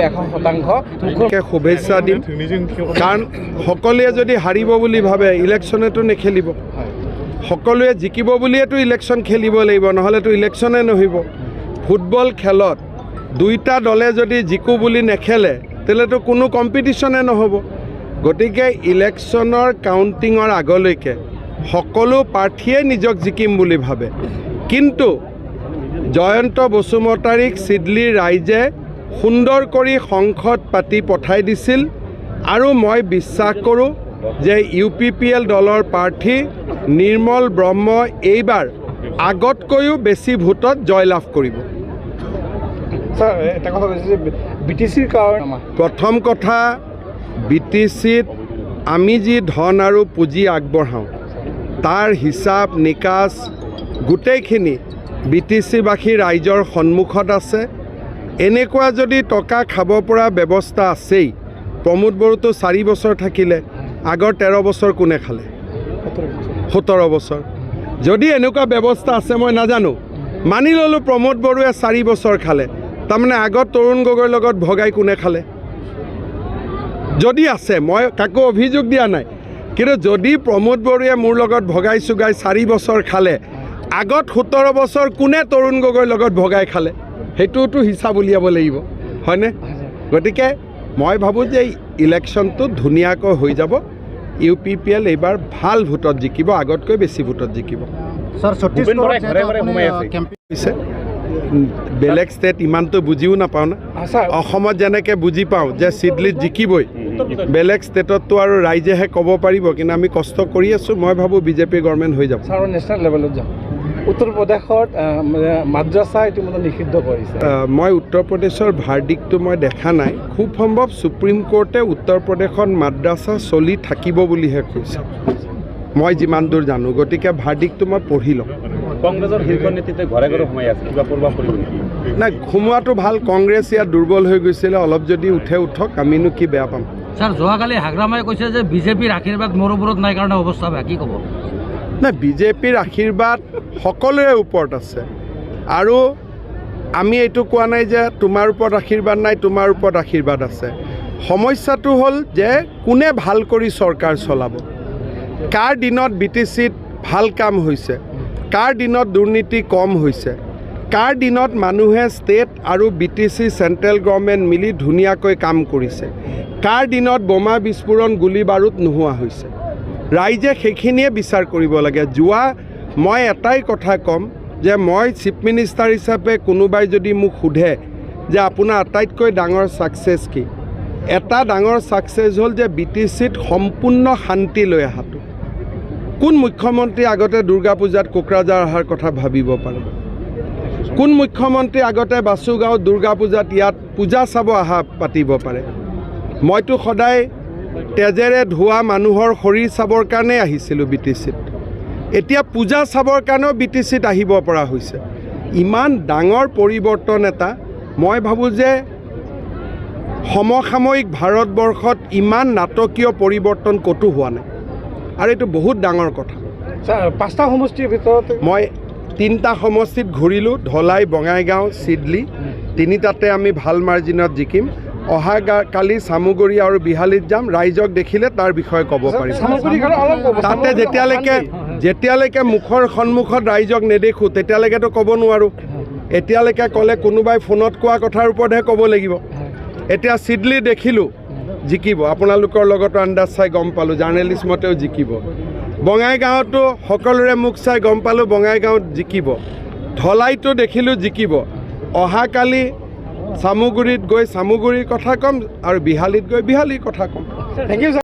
100% শুভেচ্ছা দিম কাৰণ সকলোৱে যদি হাৰিব বুলি ভাবে ইলেকশ্যনেতো নেখেলিব সকলোৱে জিকিব বুলিয়েতো ইলেকশ্যন খেলিব লাগিব নহ'লেতো ইলেকশ্যনে নহ'ব ফুটবল খেলত দুইটা দলে যদি জিকো বুলি নেখেলে তেলেতো কোনো কম্পিটিশ্যনে নহ'ব গতিকে ইলেকশ্যনৰ কাউণ্টিঙৰ আগলৈকে সকলো প্ৰাৰ্থীয়ে নিজক জিকিম বুলি ভাবে কিন্তু জয়ন্ত বসুমতাৰীক চিডলিৰ ৰাইজে সুন্দৰ কৰি সংসদ পাতি পঠাই দিছিল আৰু মই বিশ্বাস কৰোঁ যে UPPL দলৰ প্ৰাৰ্থী নিৰ্মল ব্ৰহ্ম এইবাৰ আগতকৈও বেছি ভোটত জয়লাভ কৰিব স্যাৰ এটা কথা কৈছে যে BTCৰ কাৰণে প্ৰথম কথা BTCত আমি যি ধন আৰু পুঁজি আগবঢ়াওঁ তাৰ হিচাপ নিকাচ গোটেইখিনি BTCবাসী ৰাইজৰ সন্মুখত আছে এনেকুৱা যদি টকা খাব পৰা ব্যৱস্থা আছেই প্ৰমোদ বড়োতো 4 বছৰ থাকিলে আগৰ 13 বছৰ কোনে খালে 17 বছৰ যদি এনেকুৱা ব্যৱস্থা আছে মই নাজানো মানি ললোঁ প্ৰমোদ বড়োৱে 4 বছৰ খালে তাৰমানে আগত তৰুণ গগৈৰ লগত ভগাই কোনে খালে যদি আছে মই কাকো অভিযোগ দিয়া নাই কিন্তু যদি প্ৰমোদ বড়োৱে মোৰ লগত ভগাই সুগাই 4 বছৰ খালে আগত 17 বছৰ কোনে তৰুণ গগৈৰ লগত ভগাই খালে সেইটোতো হিচাপ উলিয়াব লাগিব হয়নে গতিকে মই ভাবোঁ যে ইলেকশ্যনটো ধুনীয়াকৈ হৈ যাব UPPL এইবাৰ ভাল ভোটত জিকিব আগতকৈ বেছি ভোটত জিকিব স্যার ছত্তীশগড় বেলেগ ষ্টেট ইমানটো বুজিও নাপাওঁ না অসমত যেনেকৈ বুজি পাওঁ যে চিডলিত জিকিবই বেলেগ ষ্টেটততো আৰু ৰাইজেহে ক'ব পাৰিব কিন্তু আমি কষ্ট কৰি আছোঁ মই ভাবোঁ BJP গভৰ্ণমেণ্ট হৈ যাব স্যাৰ নেশ্যনেল লেভেলত যাম উত্তৰ প্ৰদেশত মাদ্ৰাছা ইতিমধ্যে নিষিদ্ধ কৰিছে মই উত্তৰ প্ৰদেশৰ ভাৰ্ডিকটো মই দেখা নাই খুব সম্ভৱ সুপ্ৰিম কোৰ্টে উত্তৰ প্ৰদেশত মাদ্ৰাছা চলি থাকিব বুলিহে কৈছে মই যিমান দূৰ জানো গতিকে ভাৰ্ডিকটো মই পঢ়ি লওঁ কংগ্ৰেছৰ শীৰ্ষ নেতৃত্বে ঘৰে ঘৰে সোমাই আছে কিবা প্ৰভাৱ পৰিব নাই সোমোৱাটো ভাল কংগ্ৰেছ ইয়াত দুৰ্বল হৈ গৈছিলে অলপ যদি উঠক আমিনো কি বেয়া পাম স্যাৰ যোৱাকালি হাগ্ৰামাই কৈছে যে BJPৰ আশীৰ্বাদ মোৰ ওপৰত নাই কাৰণে অৱস্থা বেয়া কি ক'ব নাই BJPৰ আশীৰ্বাদ সকলোৰে ওপৰত আছে আৰু আমি এইটো কোৱা নাই যে তোমাৰ ওপৰত আশীৰ্বাদ নাই তোমাৰ ওপৰত আশীৰ্বাদ আছে সমস্যাটো হ'ল যে কোনে ভাল কৰি চৰকাৰ চলাব কাৰ দিনত BTCত ভাল কাম হৈছে কাৰ দিনত দুৰ্নীতি কম হৈছে কাৰ দিনত মানুহে ষ্টেট আৰু BTC চেণ্ট্ৰেল গভৰ্ণমেণ্ট মিলি ধুনীয়াকৈ কাম কৰিছে কাৰ দিনত বোমা বিস্ফোৰণ গুলি বাৰুদ নোহোৱা হৈছে ৰাইজে সেইখিনিয়ে বিচাৰ কৰিব লাগে মই এটাই কথা ক'ম যে মই চিফ মিনিষ্টাৰ হিচাপে কোনোবাই যদি মোক সোধে যে আপোনাৰ আটাইতকৈ ডাঙৰ ছাকচেছ কি এটা ডাঙৰ ছাকচেছ হ'ল যে BTCত সম্পূৰ্ণ শান্তি লৈ অহাটো কোন মুখ্যমন্ত্ৰী আগতে দুৰ্গা পূজাত কোকৰাঝাৰ অহাৰ কথা ভাবিব পাৰে কোন মুখ্যমন্ত্ৰী আগতে বাসুগাঁৱত দুৰ্গা পূজাত ইয়াত পূজা চাব অহা পাতিব পাৰে মইতো সদায় তেজেৰে ধোৱা মানুহৰ শৰীৰ চাবৰ কাৰণে আহিছিলোঁ BTCত এতিয়া পূজা চাবৰ কাৰণেও BTCত আহিব পৰা হৈছে ইমান ডাঙৰ পৰিৱৰ্তন এটা মই ভাবোঁ যে সমসাময়িক ভাৰতবৰ্ষত ইমান নাটকীয় পৰিৱৰ্তন ক'তো হোৱা নাই আৰু এইটো বহুত ডাঙৰ কথা স্যাৰ 5টা সমষ্টিৰ ভিতৰত মই 3টা সমষ্টিত ঘূৰিলোঁ ধলাই বঙাইগাঁও চিডলি 3টাতে আমি ভাল মাৰ্জিনত জিকিম অহা কালি চামুগুৰি আৰু বিহালীত যাম ৰাইজক দেখিলে তাৰ বিষয়ে ক'ব পাৰিম তাতে যেতিয়ালৈকে মুখৰ সন্মুখত ৰাইজক নেদেখোঁ তেতিয়ালৈকেতো ক'ব নোৱাৰোঁ এতিয়ালৈকে ক'লে কোনোবাই ফোনত কোৱা কথাৰ ওপৰতহে ক'ব লাগিব এতিয়া চিডলি দেখিলোঁ জিকিব আপোনালোকৰ লগত আন্দাজ চাই গম পালোঁ জাৰ্নেলিষ্ট মতেও জিকিব বঙাইগাঁৱতো সকলোৰে মুখ চাই গম পালোঁ বঙাইগাঁৱত জিকিব ধলাইতো দেখিলোঁ জিকিব অহাকালি চামুগুৰিত গৈ চামুগুৰিৰ কথা ক'ম আৰু বিহালীত গৈ বিহালীৰ কথা ক'ম থেংক ইউ